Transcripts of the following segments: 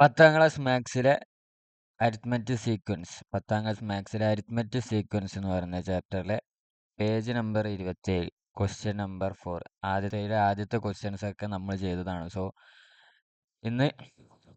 10ാം class മാത്സിലെ arithmetic sequence എന്ന് പറയുന്ന ചാപ്റ്ററിലെ പേജ് നമ്പർ 27, ക്വസ്റ്റ്യൻ നമ്പർ 4. ആദ്യത്തെ ക്വസ്റ്റ്യൻസ് ഒക്കെ നമ്മൾ ചെയ്തതാണ്. സോ ഇന്ന്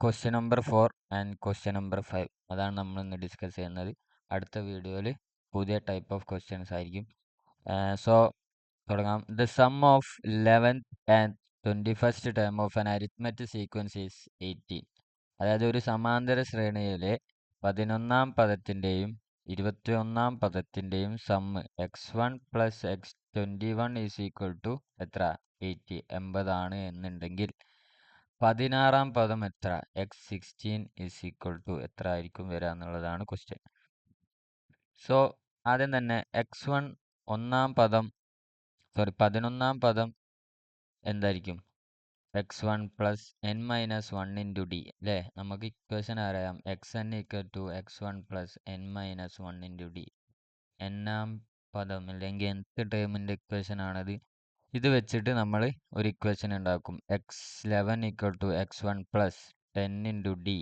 question number 4 and question number 5 അതാണ് നമ്മൾ ഇന്ന് ഡിസ്കസ് ചെയ്യുന്നത്. അടുത്ത വീഡിയോയിൽ പുതിയ ടൈപ്പ് ഓഫ് ക്വസ്റ്റ്യൻസ് ആയിരിക്കും. സോ തുടങ്ങാം. The sum of 11th and 21st term of an arithmetic sequence is 18. അതായത് ഒരു സമാന്തര ശ്രേണിയിലെ 11ാം പദത്തിൻ്റെയും 21ാം പദത്തിൻ്റെയും sum x1 plus x21 is equal to എത്ര? 80 ആണ് എന്നുണ്ടെങ്കിൽ 16ാം പദം എത്ര? x16 ഈസ് ഈക്വൽ ടു എത്ര ആയിരിക്കും വരിക എന്നുള്ളതാണ് ക്വസ്റ്റ്യൻ. സോ ആദ്യം തന്നെ ഒന്നാം പദം 11ാം പദം എന്തായിരിക്കും? x1 plus n minus 1 into D അല്ലേ? നമുക്ക് ഇക്വേഷൻ അറിയാം. xn equal to x1 plus n minus 1 into D. എന്നാം പദം അല്ലെങ്കിൽ nth ടേമിൻ്റെ ഇക്വേഷൻ ആണത്. ഇത് വെച്ചിട്ട് നമ്മൾ ഒരു ഇക്വേഷൻ ഉണ്ടാക്കും. x11 equal to x1 plus 10 into D.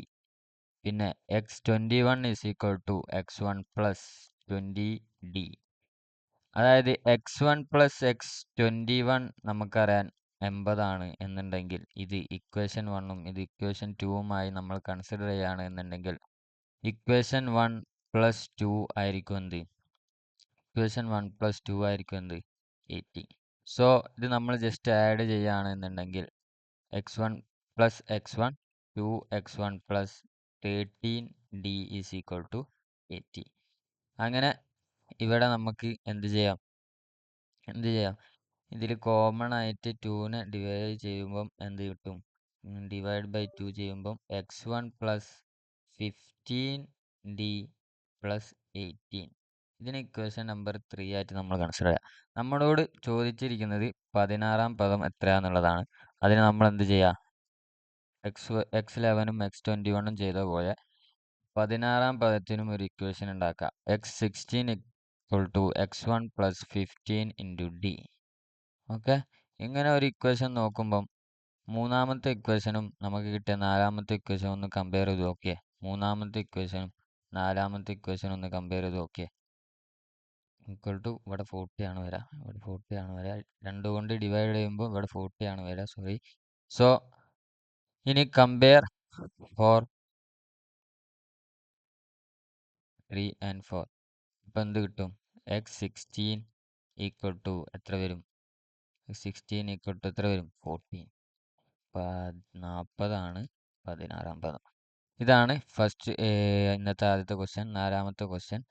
പിന്നെ x21 is equal to x1 plus 20 D. അതായത് x1 പ്ലസ് x21 നമുക്കറിയാൻ 80 ആണ് എന്നുണ്ടെങ്കിൽ ഇത് ഇക്വേഷൻ 1ഉം ഇത് ഇക്വേഷൻ 2ഉമായി നമ്മൾ കൺസിഡർ ചെയ്യുകയാണ് എന്നുണ്ടെങ്കിൽ ഇക്വേഷൻ 1 പ്ലസ് 2 ആയിരിക്കും എന്ത്? ഇക്വേഷൻ 1 പ്ലസ് 2 ആയിരിക്കും എന്ത്? 80. സോ ഇത് നമ്മൾ ജസ്റ്റ് ആഡ് ചെയ്യുകയാണ് എന്നുണ്ടെങ്കിൽ x1 plus x1 2x1 plus 13d is equal to 80. അങ്ങനെ ഇവിടെ നമുക്ക് എന്ത് ചെയ്യാം? ഇതിൽ കോമൺ ആയിട്ട് 2നെ ഡിവൈഡ് ചെയ്യുമ്പം എന്ത് കിട്ടും? ഡിവൈഡ് ബൈ 2 ചെയ്യുമ്പം x1 പ്ലസ് 15d പ്ലസ് 18. ഇതിന് ഇക്വേഷൻ നമ്പർ 3 ആയിട്ട് നമ്മൾ കൺസിഡർ ചെയ്യാം. നമ്മളോട് ചോദിച്ചിരിക്കുന്നത് 16ാം പദം എത്രയാണെന്നുള്ളതാണ്. അതിന് നമ്മൾ എന്ത് ചെയ്യുക? x11ഉം x21ഉം ചെയ്ത പോലെ 16ാം പദത്തിനും ഒരു ഇക്വേഷൻ ഉണ്ടാക്കുക. x16 equal to x1 plus 15 into D. Okay, ഇങ്ങനെ ഒരു ഇക്വേഷൻ നോക്കുമ്പം മൂന്നാമത്തെ ഇക്വേഷനും നമുക്ക് കിട്ടിയ നാലാമത്തെ ഇക്വേഷനും ഒന്ന് കമ്പയർ ചെയ്ത് നോക്കിയേ. മൂന്നാമത്തെ ഇക്വേഷനും നാലാമത്തെ ഇക്വേഷനും ഒന്ന് കമ്പയർ ചെയ്ത് നോക്കിയേ. ഈക്വൽ ടു ഇവിടെ 40 ആണ് വരിക, ഇവിടെ 40 ആണ് വരിക. 2 കൊണ്ട് ഡിവൈഡ് ചെയ്യുമ്പോൾ ഇവിടെ 40 ആണ് വരിക, സോറി. സോ ഇനി കമ്പയർ ഫോർ 3 and 4. ഇപ്പം എന്ത് കിട്ടും? x16 ഈക്വൽ ടു എത്ര വരും? x16 ഈക്വൽ ടു എത്ര വരും? 14. 40 ആണ് 16ാം പദം. ഇതാണ് ഫസ്റ്റ് ഇന്നത്തെ ആദ്യത്തെ ക്വസ്റ്റ്യൻ. നാലാമത്തെ ക്വസ്റ്റ്യൻ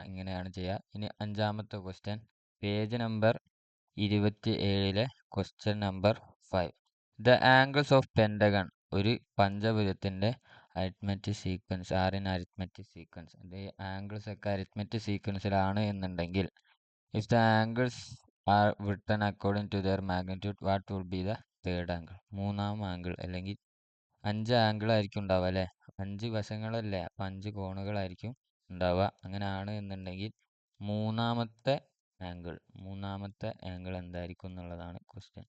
ഇങ്ങനെയാണ് ചെയ്യുക. ഇനി അഞ്ചാമത്തെ ക്വസ്റ്റ്യൻ പേജ് നമ്പർ 27ലെ question number 5. The angles of pentagon, ഒരു പഞ്ചഭുജത്തിൻ്റെ അരിത്മെറ്റിക് സീക്വൻസ്, അരിത്മെറ്റിക് സീക്വൻസ്. ഇത് ആംഗിൾസ് ഒക്കെ അരിത്മെറ്റിക് സീക്വൻസിലാണ് എന്നുണ്ടെങ്കിൽ if the angles are written according to their magnitude what will be the third angle? മൂന്നാം ആംഗിൾ. അല്ലെങ്കിൽ 5 angle ആയിരിക്കും ഉണ്ടാവുക അല്ലേ? 5 വശങ്ങളല്ലേ, അപ്പം 5 കോണുകളായിരിക്കും ഉണ്ടാവുക. അങ്ങനെയാണ് എന്നുണ്ടെങ്കിൽ മൂന്നാമത്തെ ആംഗിൾ എന്തായിരിക്കും എന്നുള്ളതാണ് ക്വസ്റ്റ്യൻ.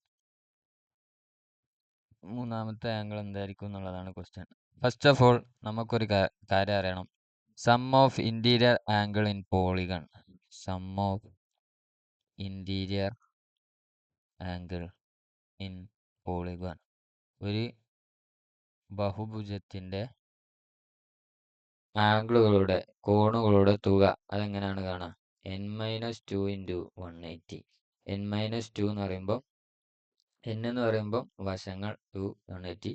ഫസ്റ്റ് ഓഫ് ഓൾ നമുക്കൊരു കാര്യം അറിയണം. Sum of interior angle in polygon. Sum of interior angle in polygon, ഒരു ബഹുഭുജത്തിന്റെ കോണുകളുടെ തുക അതെങ്ങനെയാണ് കാണുക? n-2 into 180. n-2 എന്ന് പറയുമ്പോൾ എന്ന് പറയുമ്പോൾ വശങ്ങൾ 2 180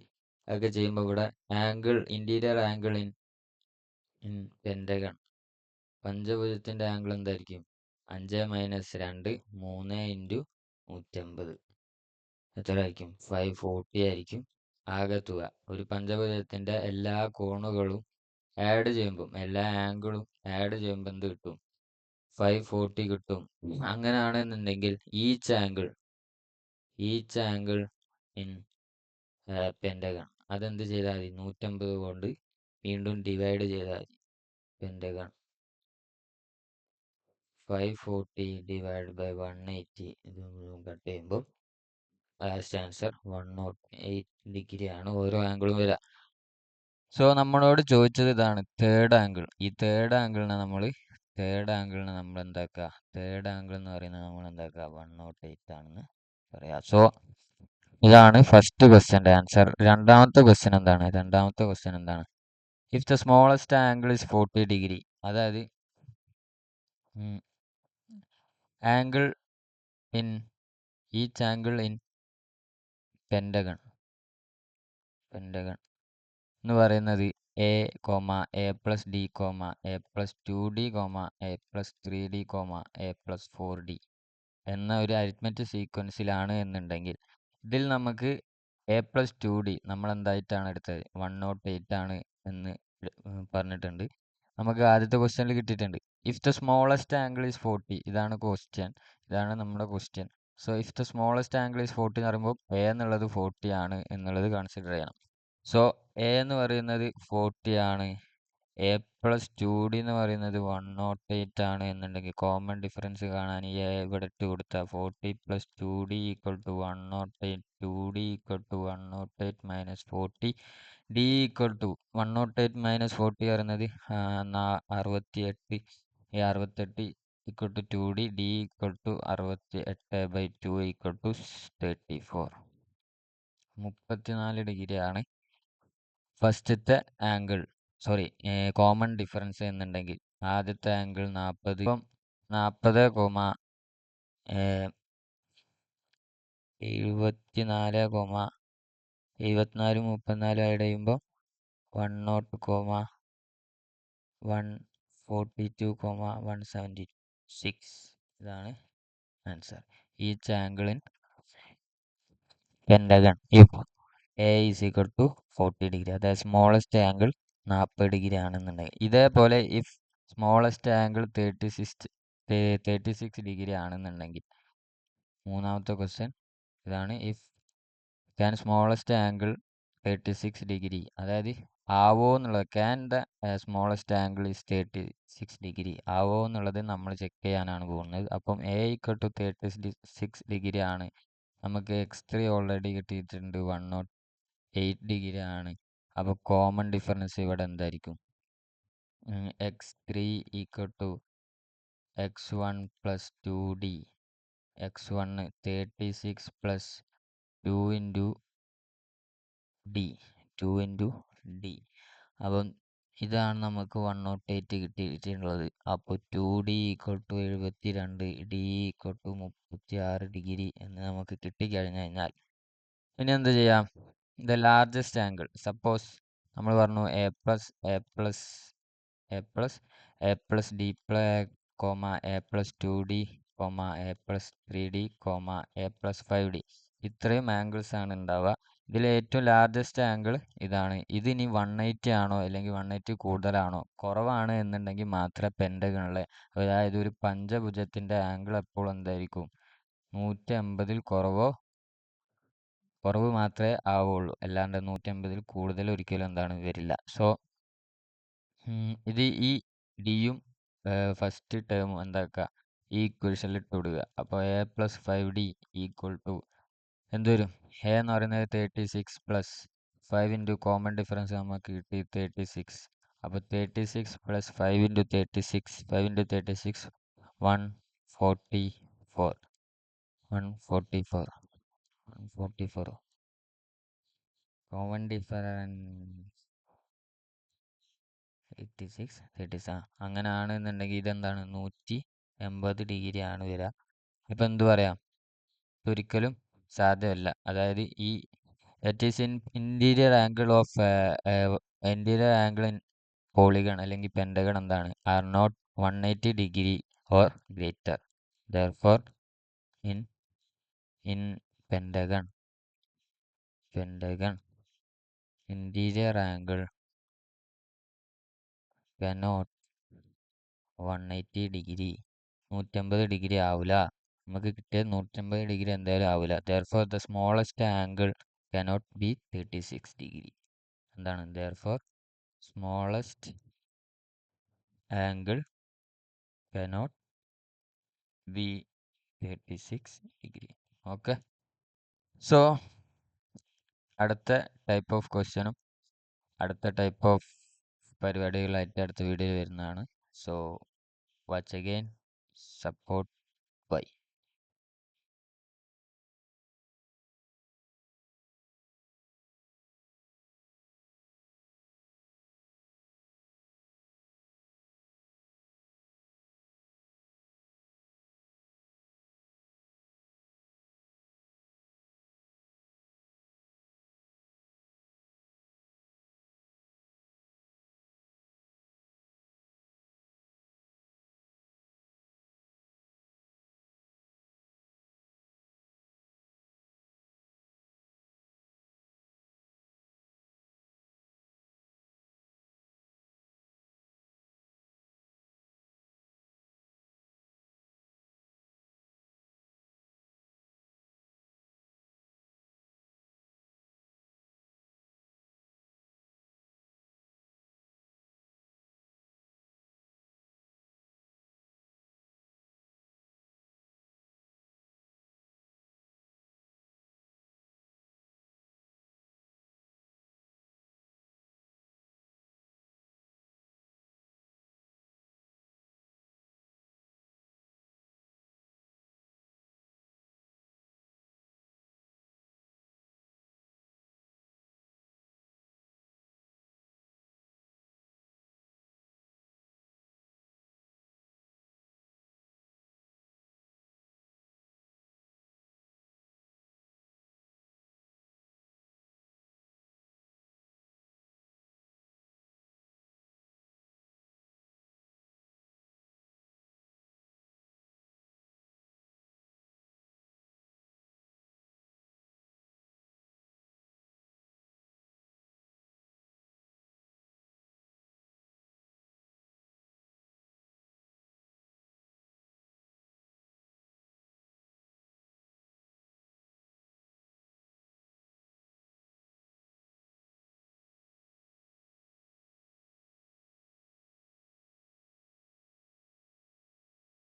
അതൊക്കെ ചെയ്യുമ്പോൾ ഇവിടെ ഇന്റീരിയർ ആംഗിൾ ഇൻ പെൻഡഗൺ, പഞ്ചഭുജത്തിന്റെ ആംഗിൾ എന്തായിരിക്കും? 5 മൈനസ് 2 3 ഇൻറ്റു 150 എത്ര ആയിരിക്കും? 540 ആയിരിക്കും ആകെ തുക. ഒരു പഞ്ചഭുജത്തിന്റെ എല്ലാ കോണുകളും ആഡ് ചെയ്യുമ്പം, എല്ലാ ആംഗിളും ആഡ് ചെയ്യുമ്പോൾ എന്ത് കിട്ടും? 540 കിട്ടും. അങ്ങനെയാണെന്നുണ്ടെങ്കിൽ ഈച്ച് ആംഗിൾ ഇൻ പെൻഡഗൺ അതെന്ത് ചെയ്താൽ മതി? 150 കൊണ്ട് വീണ്ടും ഡിവൈഡ് ചെയ്താൽ മതി. പെൻഡഗൺ 540 ഡിവൈഡ് ബൈ 180 ഇത് കട്ട് ചെയ്യുമ്പോൾ ലാസ്റ്റ് ആൻസർ 108 ഡിഗ്രി ആണ് ഓരോ ആംഗിളും വരിക. സോ നമ്മളോട് ചോദിച്ചത് ഇതാണ് തേർഡ് ആംഗിൾ. ഈ തേർഡ് ആംഗിളിനെ നമ്മൾ എന്താക്കുക, തേർഡ് ആംഗിൾ എന്ന് പറയുന്നത് നമ്മൾ എന്താക്കുക, 108 ആണെന്ന് പറയാം. സോ ഇതാണ് ഫസ്റ്റ് ക്വസ്റ്റ്യൻ്റെ ആൻസർ. രണ്ടാമത്തെ ക്വസ്റ്റ്യൻ എന്താണ്? If the smallest angle is 40 degree, അതായത് angle in each angle in pentagon എന്ന് പറയുന്നത് A A plus D A plus 2d A plus 3d A plus 4d എന്ന ഒരു അരിത്മെറ്റിക് സീക്വൻസിലാണ് എന്നുണ്ടെങ്കിൽ ഇതിൽ നമുക്ക് എ പ്ലസ് 2d നമ്മൾ എന്തായിട്ടാണ് എടുത്തത്, 108 ആണ് എന്ന് പറഞ്ഞിട്ടുണ്ട്. നമുക്ക് ആദ്യത്തെ ക്വസ്റ്റ്യനിൽ കിട്ടിയിട്ടുണ്ട്. If the smallest angle is 40, ഇതാണ് നമ്മുടെ question. So if the smallest angle is 40 എന്ന് പറയുമ്പോൾ എ എന്നുള്ളത് 40 ആണ് എന്നുള്ളത് കൺസിഡർ ചെയ്യണം. സോ എ എന്ന് പറയുന്നത് 40 ആണ്, എ പ്ലസ് 2d എന്ന് പറയുന്നത് 108 ആണ് എന്നുണ്ടെങ്കിൽ കോമൺ ഡിഫറൻസ് കാണാൻ എ ഇവിടെ ഇട്ട് കൊടുത്താൽ 40 plus 2d equal to 108, 2d equal to 108 minus 40, d equal to 108 minus 40 പറയുന്നത് 68, ഈ 68 equal to 2d, d equal to 68/2 equal to 34. 34 degree ആണ് ഫസ്റ്റത്തെ ആംഗിൾ, കോമൺ ഡിഫറൻസ് എന്നുണ്ടെങ്കിൽ ആദ്യത്തെ ആംഗിൾ 40. ഇപ്പം 40, 74, 74 34 ആഡ് ചെയ്യുമ്പോൾ 100, 142, 176. ഇതാണ് answer. Each angle in pentagon if A is equal to 40 degree, അതായത് സ്മോളസ്റ്റ് ആംഗിൾ 40 ഡിഗ്രി ആണെന്നുണ്ടെങ്കിൽ. ഇതേപോലെ ഇഫ് സ്മോളസ്റ്റ് ആംഗിൾ 36 ഡിഗ്രി ആണെന്നുണ്ടെങ്കിൽ മൂന്നാമത്തെ ക്വസ്റ്റ്യൻ ഇതാണ്. If can smallest angle 36 degree, അതായത് ആവോ എന്നുള്ളത്, can the smallest angle is 36 degree ആവോ എന്നുള്ളത് നമ്മൾ ചെക്ക് ചെയ്യാനാണ് പോകുന്നത്. അപ്പം എ ഈക്വൽ ടു 36 ഡിഗ്രി ആണ്. നമുക്ക് x3 ഓൾറെഡി കിട്ടിയിട്ടുണ്ട്, 108 ഡിഗ്രി ആണ്. അപ്പോൾ കോമൺ ഡിഫറൻസ് ഇവിടെ എന്തായിരിക്കും, x3 equal to x1 plus 2d, x1 36 plus 2 into d. അപ്പം ഇതാണ് നമുക്ക് 108 കിട്ടിയിട്ടുള്ളത്. അപ്പോൾ 2d equal to 72, d equal to 36 degree എന്ന് നമുക്ക് കിട്ടിക്കഴിഞ്ഞാൽ ഇനി എന്ത് ചെയ്യാം, ദ ലാർജസ്റ്റ് ആംഗിൾ, സപ്പോസ് നമ്മൾ പറഞ്ഞു A plus D A plus 2d A plus 3d A plus 5d, ഇത്രയും ആംഗിൾസ് ആണ് ഉണ്ടാവുക. ഇതിൽ ഏറ്റവും ലാർജസ്റ്റ് ആംഗിൾ ഇതാണ്. ഇതിനി 180 ആണോ അല്ലെങ്കിൽ 180 കൂടുതലാണോ കുറവാണ് എന്നുണ്ടെങ്കിൽ മാത്രമേ പെൻഡഗണിലെ, അതായത് ഒരു പഞ്ചഭുജത്തിൻ്റെ ആംഗിൾ എപ്പോൾ എന്തായിരിക്കും, 180ൽ കുറവ് മാത്രമേ ആവുള്ളൂ, അല്ലാണ്ട് 180ൽ കൂടുതൽ ഒരിക്കലും വരില്ല. സോ ഇത് ഈ ഡിയും ഫസ്റ്റ് ടേമും എന്താക്കുക, ഈ ഇക്വേഷനിൽ ഇട്ട് കൊടുക്കുക. അപ്പോൾ A plus 5d equal to എന്ത് വരും, എ എന്ന് പറയുന്നത് 36 പ്ലസ് 5 ഇൻറ്റു കോമൺ ഡിഫറൻസ് നമുക്ക് കിട്ടി 36. അപ്പോൾ 36 പ്ലസ് 5 ഇൻറ്റു 36, 144, 144 കോമൺ ഡിഫറൻസ് 86, 37. അങ്ങനെ ആണെന്നുണ്ടെങ്കിൽ ഇതെന്താണ്, 180 ഡിഗ്രി ആണ് വരിക. ഇപ്പം എന്തു പറയാം, ഒരിക്കലും സാധ്യമല്ല. അതായത് ഈ ഇന്റീരിയർ ആംഗിൾ ഇൻ പോളിഗൺ അല്ലെങ്കിൽ പെൻഡഗൺ എന്താണ്, are not 180 degree or greater. Therefore in pentagon interior angle cannot 180 degree, 180 degree ആവില്ല. നമുക്ക് കിട്ടിയത് 180 ഡിഗ്രി എന്തായാലും ആവില്ല. Therefore the smallest angle cannot be 36 degree. എന്താണ്, therefore smallest angle cannot be 36 degree. Okay. So അടുത്ത type of ക്വസ്റ്റ്യനും അടുത്ത type of പരിപാടികളായിട്ട് അടുത്ത വീഡിയോയിൽ വരുന്നതാണ്. So watch again, support, by.